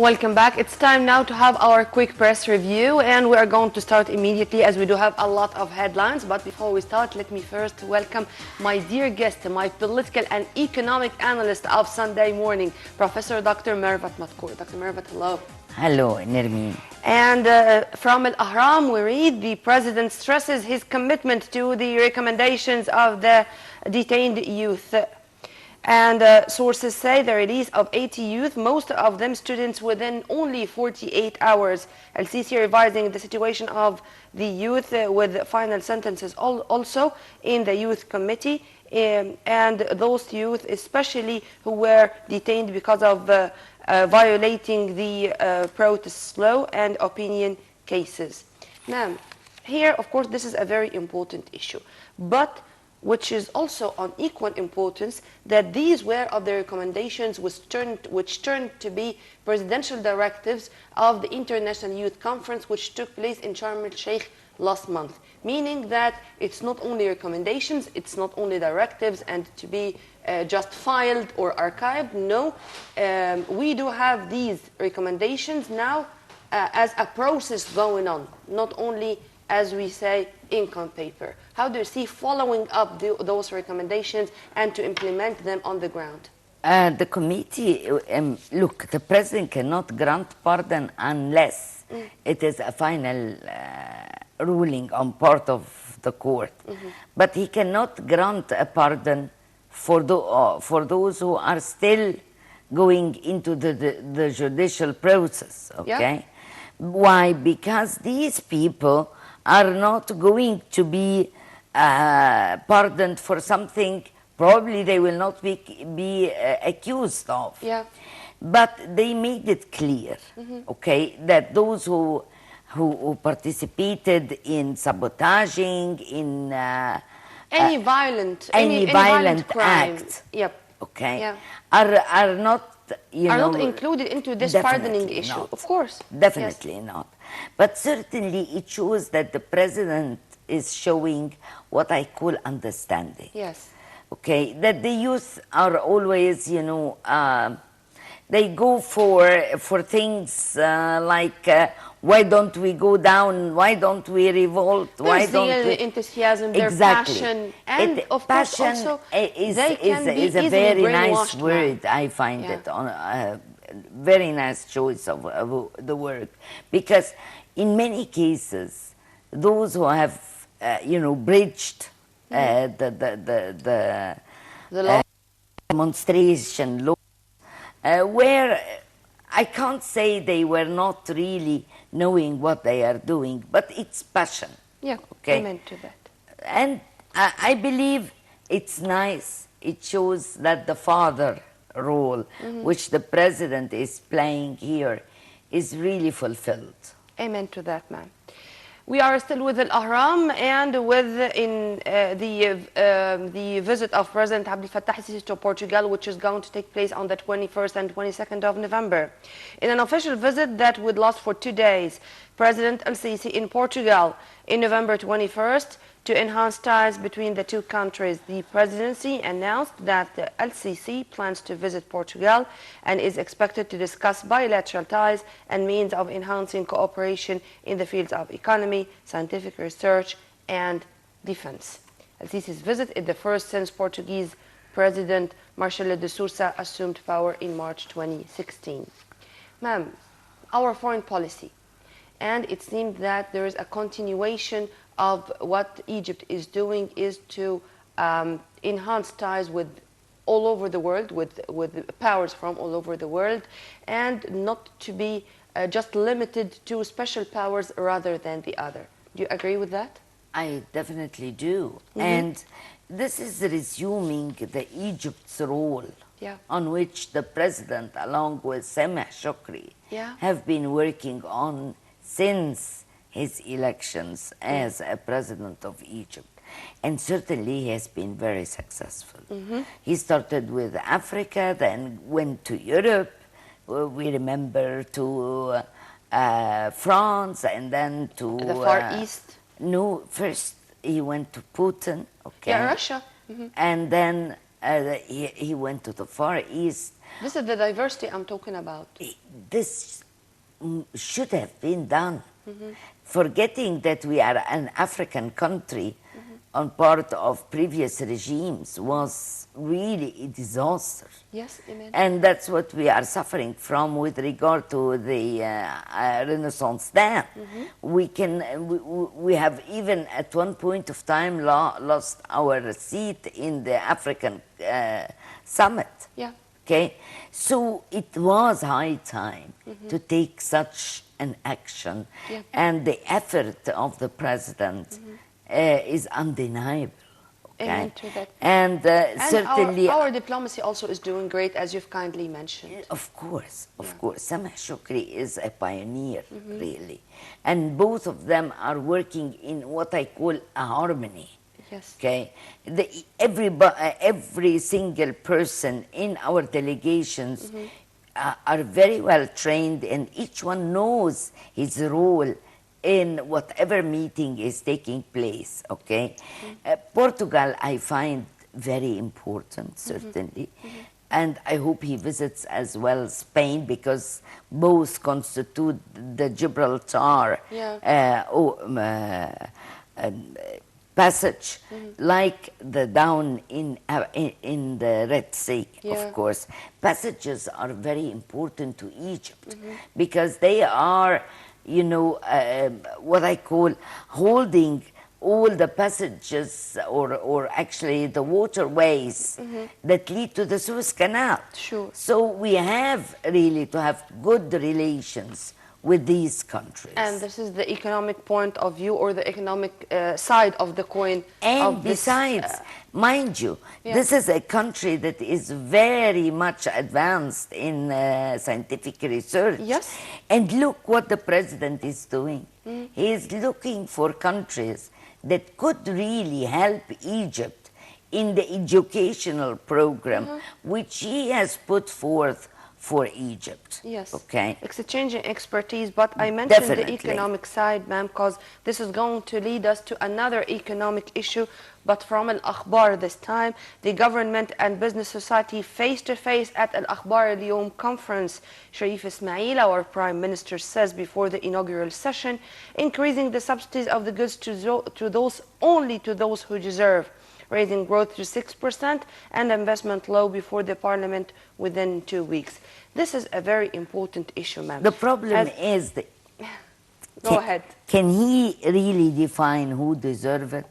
Welcome back. It's time now to have our quick press review, and we are going to start immediately as we do have a lot of headlines. But before we start, let me first welcome my dear guest, my political and economic analyst of Sunday morning, Professor Dr. Mervat Madkour. Dr. Mervat, hello. Hello, Nermeen. And from Al-Ahram, we read the president stresses his commitment to the recommendations of the detained youth. And sources say the release of 80 youth, most of them students, within only 48 hours. Al-Sisi revising the situation of the youth with final sentences also in the youth committee. And those youth, especially who were detained because of violating the protest law and opinion cases. Now, here, of course, this is a very important issue. But which is also on equal importance, that these were of the recommendations which turned to be presidential directives of the International Youth Conference, which took place in Sharm el-Sheikh last month. Meaning that it's not only recommendations, it's not only directives and to be just filed or archived. No, we do have these recommendations now as a process going on, not only, as we say, ink on paper. How do you see following up those recommendations and to implement them on the ground? The committee, look, the president cannot grant pardon unless it is a final ruling on part of the court. But he cannot grant a pardon for those who are still going into the judicial process, okay? Yeah. Why? Because these people are not going to be pardoned for something probably they will not be accused of. Yeah. But they made it clear, okay, that those who participated in sabotaging, in any violent crime, act, yep, okay, yeah, are not, not included into this pardoning issue, not. Of course. Definitely yes. not. But certainly it shows that the president is showing what I call understanding. Yes. Okay, that the youth are always, they go for things like, why don't we go down? Why don't we revolt? Why don't we? Enthusiasm, their passion, and of course also is a very nice word. I find it on a very nice choice of the word, because in many cases, those who have bridged the demonstration law, where I can't say they were not really knowing what they are doing, but it's passion. Yeah, okay? Amen to that. And I believe it's nice. It shows that the father role, which the president is playing here, is really fulfilled. Amen to that, ma'am. We are still with Al-Ahram and with the visit of President Abdel Fattah al-Sisi to Portugal, which is going to take place on the 21st and 22nd of November. In an official visit that would last for 2 days, President al-Sisi in Portugal in November 21st to enhance ties between the two countries. The presidency announced that al-Sisi plans to visit Portugal and is expected to discuss bilateral ties and means of enhancing cooperation in the fields of economy, scientific research, and defense. Al-Sisi's visit is the first since Portuguese President Marcelo de Sousa assumed power in March 2016. Ma'am, our foreign policy, and it seems that there is a continuation of what Egypt is doing is to enhance ties with all over the world, with powers from all over the world, and not to be just limited to special powers rather than the other. Do you agree with that? I definitely do. And this is resuming the Egypt's role, on which the president, along with Sameh Shukri, have been working on since his elections as a president of Egypt. And certainly he has been very successful. He started with Africa, then went to Europe, we remember, to France, and then to... the Far East? No, first he went to Putin, okay? Yeah, Russia. And then he went to the Far East, This is the diversity I'm talking about. This should have been done. Forgetting that we are an African country on part of previous regimes was really a disaster. Yes, Iman. And that's what we are suffering from with regard to the Renaissance Dam. We have even at one point of time lost our seat in the African summit. Yeah. Okay, so it was high time to take such an action, and the effort of the president is undeniable. Okay? To that. And certainly our diplomacy also is doing great, as you've kindly mentioned. Of course. Sameh Shukri is a pioneer, really. And both of them are working in what I call a harmony. Yes. Okay. Every single person in our delegations are very well trained, and each one knows his role in whatever meeting is taking place. Okay. Portugal, I find very important, certainly. And I hope he visits as well Spain, because both constitute the Gibraltar passage, like the down in the Red Sea, of course. Passages are very important to Egypt because they are, you know, what I call holding all the passages or actually the waterways that lead to the Suez Canal. Sure. So we have really to have good relations with these countries. And this is the economic point of view, or the economic side of the coin. And besides, mind you, this is a country that is very much advanced in scientific research. Yes. And look what the president is doing. He is looking for countries that could really help Egypt in the educational program which he has put forth for Egypt. Yes. Okay. Exchanging expertise, but I mentioned Definitely. the economic side, ma'am, because this is going to lead us to another economic issue, but from Al-Akhbar this time. The government and business society face-to-face at Al-Akhbar Al-Yawm conference. Sharif Ismail, our prime minister, says before the inaugural session, increasing the subsidies of the goods only to those who deserve, raising growth to 6% and investment low before the parliament within 2 weeks. This is a very important issue, ma'am. The problem is that Go ahead. Can he really define who deserve it?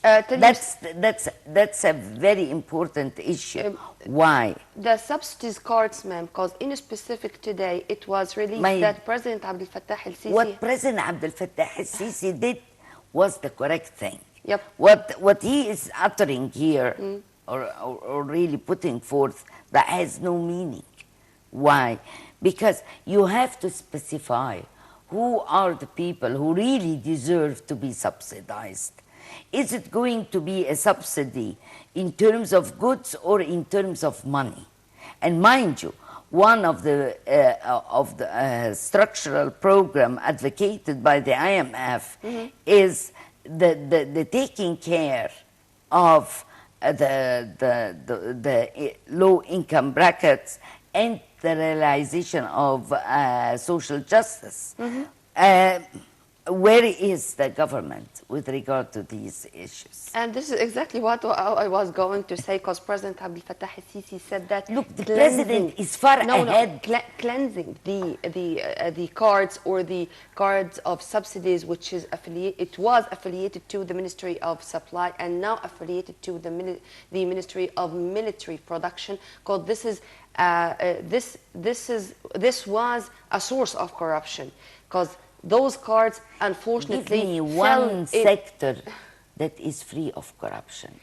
That's a very important issue. Why? The subsidies cards, ma'am, because in specific today it was released that President Abdel Fattah al-Sisi... What President Abdel Fattah al-Sisi did was the correct thing. Yep. What he is uttering here or really putting forth, that has no meaning. Why? Because you have to specify who are the people who really deserve to be subsidized. Is it going to be a subsidy in terms of goods or in terms of money? And mind you, one of the structural program advocated by the IMF is the taking care of the low income brackets and the realization of social justice. Where is the government with regard to these issues? And this is exactly what I was going to say, because President Abdel Fattah al-Sisi said that. Look, the president is far ahead. Cleansing the cards or the cards of subsidies, which is it was affiliated to the Ministry of Supply and now affiliated to the Ministry of Military Production, because this was a source of corruption, because those cards, unfortunately, give me one sector that is free of corruption.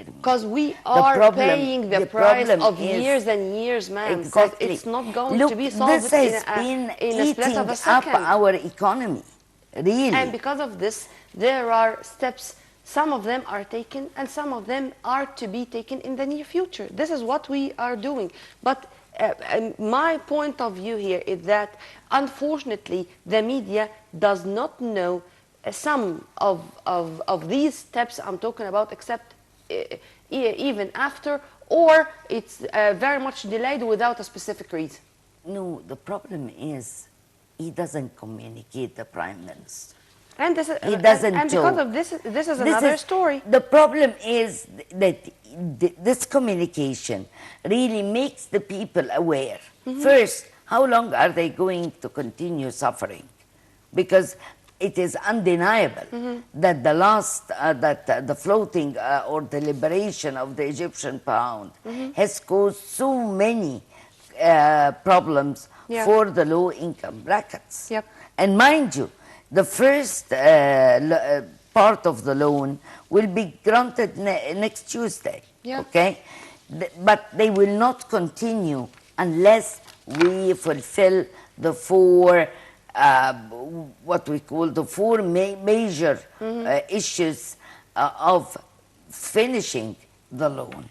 Because we are paying the price of years and years, ma'am. Because it's not going to be solved this has been eating up our economy, really. And because of this, there are steps. Some of them are taken, and some of them are to be taken in the near future. This is what we are doing. But my point of view here is that, unfortunately, the media does not know some of these steps I'm talking about, except even after or it's very much delayed without a specific reason? No, the problem is he doesn't communicate, the Prime Minister. And this is, He doesn't and talk. because of this is another story. The problem is that this communication really makes the people aware. First, how long are they going to continue suffering? Because it is undeniable that the last, the floating or the liberation of the Egyptian pound has caused so many problems for the low-income brackets. Yep. And mind you, the first part of the loan will be granted next Tuesday, okay? But they will not continue unless we fulfill the four, what we call the four major issues of finishing the loan.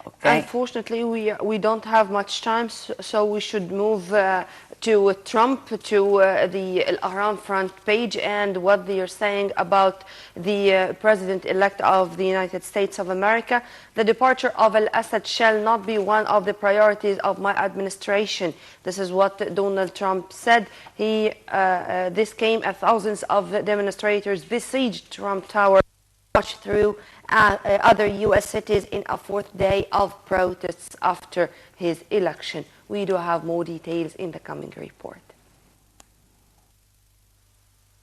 Okay. Unfortunately, we don't have much time, so we should move to Trump, to the Al Ahram front page, and what they are saying about the President-elect of the United States of America. The departure of al-Assad shall not be one of the priorities of my administration. This is what Donald Trump said. This came as thousands of demonstrators besieged Trump Tower, marched through other U.S. cities in a fourth day of protests after his election. We do have more details in the coming report.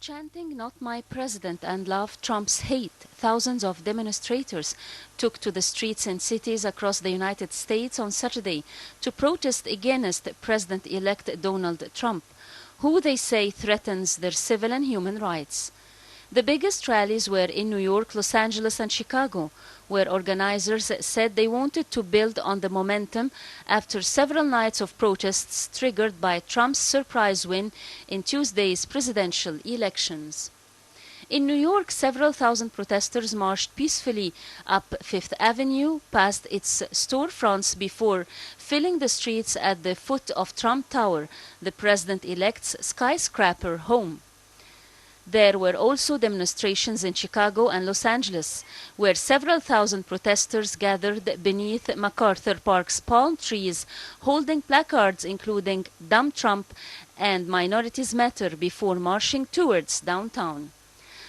Chanting "Not my president" and "Love Trump's hate," thousands of demonstrators took to the streets in cities across the United States on Saturday to protest against President-elect Donald Trump, who they say threatens their civil and human rights. The biggest rallies were in New York, Los Angeles, and Chicago, where organizers said they wanted to build on the momentum after several nights of protests triggered by Trump's surprise win in Tuesday's presidential elections. In New York, several thousand protesters marched peacefully up Fifth Avenue, past its storefronts, before filling the streets at the foot of Trump Tower, the president-elect's skyscraper home. There were also demonstrations in Chicago and Los Angeles, where several thousand protesters gathered beneath MacArthur Park's palm trees, holding placards including "Dump Trump" and "Minorities Matter" before marching towards downtown.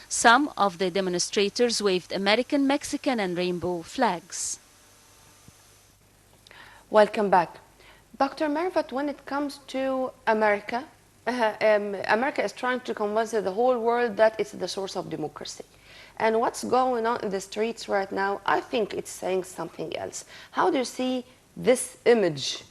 Some of the demonstrators waved American, Mexican, and rainbow flags. Welcome back. Dr. Mervat, when it comes to America, America is trying to convince the whole world that it's the source of democracy. And what's going on in the streets right now, I think it's saying something else. How do you see this image?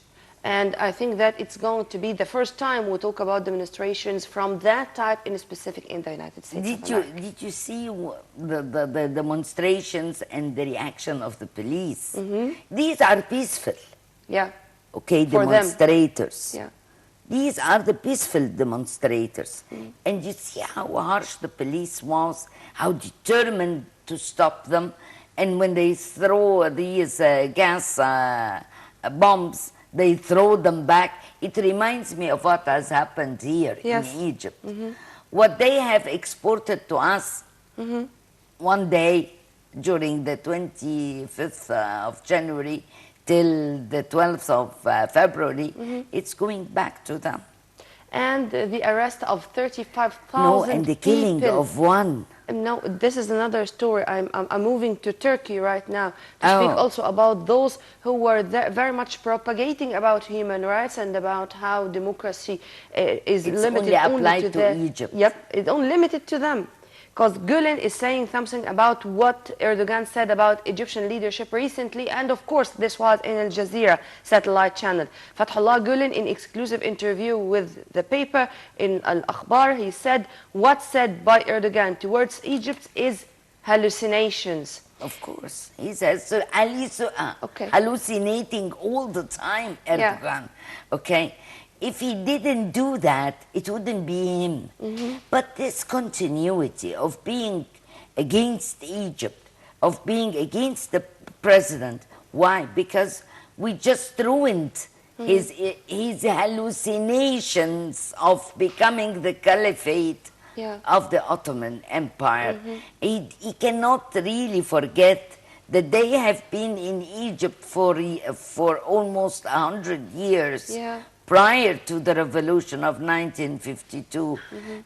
And I think that it's going to be the first time we talk about demonstrations from that type in specific in the United States of America. Did you see the demonstrations and the reaction of the police? These are peaceful. Yeah. Okay, For demonstrators. Yeah. These are the peaceful demonstrators. And you see how harsh the police was, how determined to stop them. And when they throw these gas bombs, they throw them back. It reminds me of what has happened here in Egypt. What they have exported to us one day during the 25th of January till the 12th of February, it's going back to them. And the arrest of 35,000 No, and the killing people. of one. No, this is another story. I'm moving to Turkey right now to speak also about those who were very much propagating about human rights and about how democracy is limited only to Egypt. Yep, it's only limited to them. Because Gulen is saying something about what Erdogan said about Egyptian leadership recently, and of course this was in Al Jazeera satellite channel. Fathullah Gulen, in exclusive interview with the paper in Al Akhbar, he said what's said by Erdogan towards Egypt is hallucinations. Of course, he says hallucinating all the time, Erdogan. Okay. If he didn't do that, it wouldn't be him. But this continuity of being against Egypt, of being against the president, why? Because we just ruined his hallucinations of becoming the caliphate of the Ottoman Empire. He cannot really forget that they have been in Egypt for almost 100 years. Yeah. Prior to the revolution of 1952,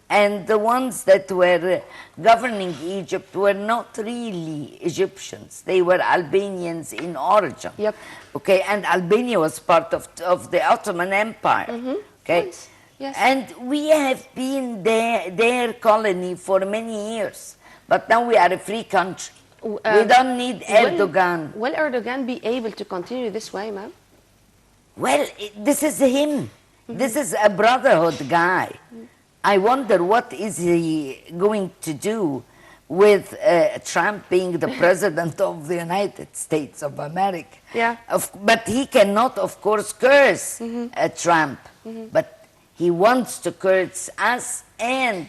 and the ones that were governing Egypt were not really Egyptians. They were Albanians in origin. Yep. Okay, and Albania was part of the Ottoman Empire. Okay, Yes. Yes. and we have been their colony for many years, but now we are a free country. We don't need Erdogan. Will Erdogan be able to continue this way, ma'am? Well, this is him. This is a brotherhood guy. I wonder what is he going to do with Trump being the president of the United States of America. Yeah. But he cannot, of course, curse Trump. But he wants to curse us. And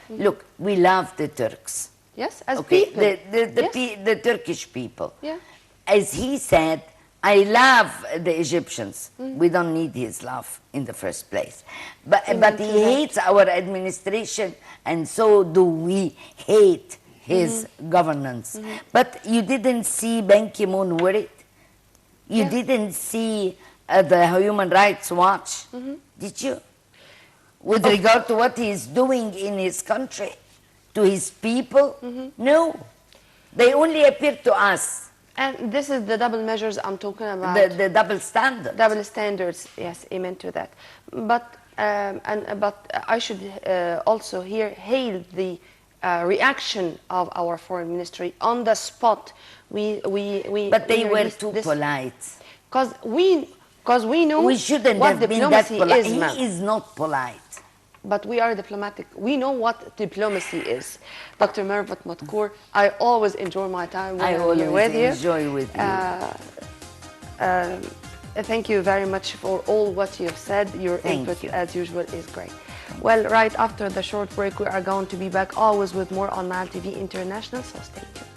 look, we love the Turks. Yes, as Okay, people. Yes. the Turkish people. Yeah. As he said, I love the Egyptians. We don't need his love in the first place. But he hates our administration, and so do we hate his governance. But you didn't see Ban Ki-moon worried? You didn't see the Human Rights Watch, did you? With regard to what he is doing in his country, to his people? No. They only appear to us. And this is the double measures I'm talking about. The double standard. Double standards, yes, amen to that. But I should also here hail the reaction of our foreign ministry on the spot. But they were too polite. Because we know We shouldn't what have been that diplomacy polite. is, ma'am. He is not polite. But we are diplomatic. We know what diplomacy is. Dr. Mervat Madkour, I always enjoy my time when I'm here with you. Enjoy with you. Thank you very much for all what you have said. Your Thank input, you. as usual, is great. Well, right after the short break, we are going to be back always with more on Nile TV International, so stay tuned.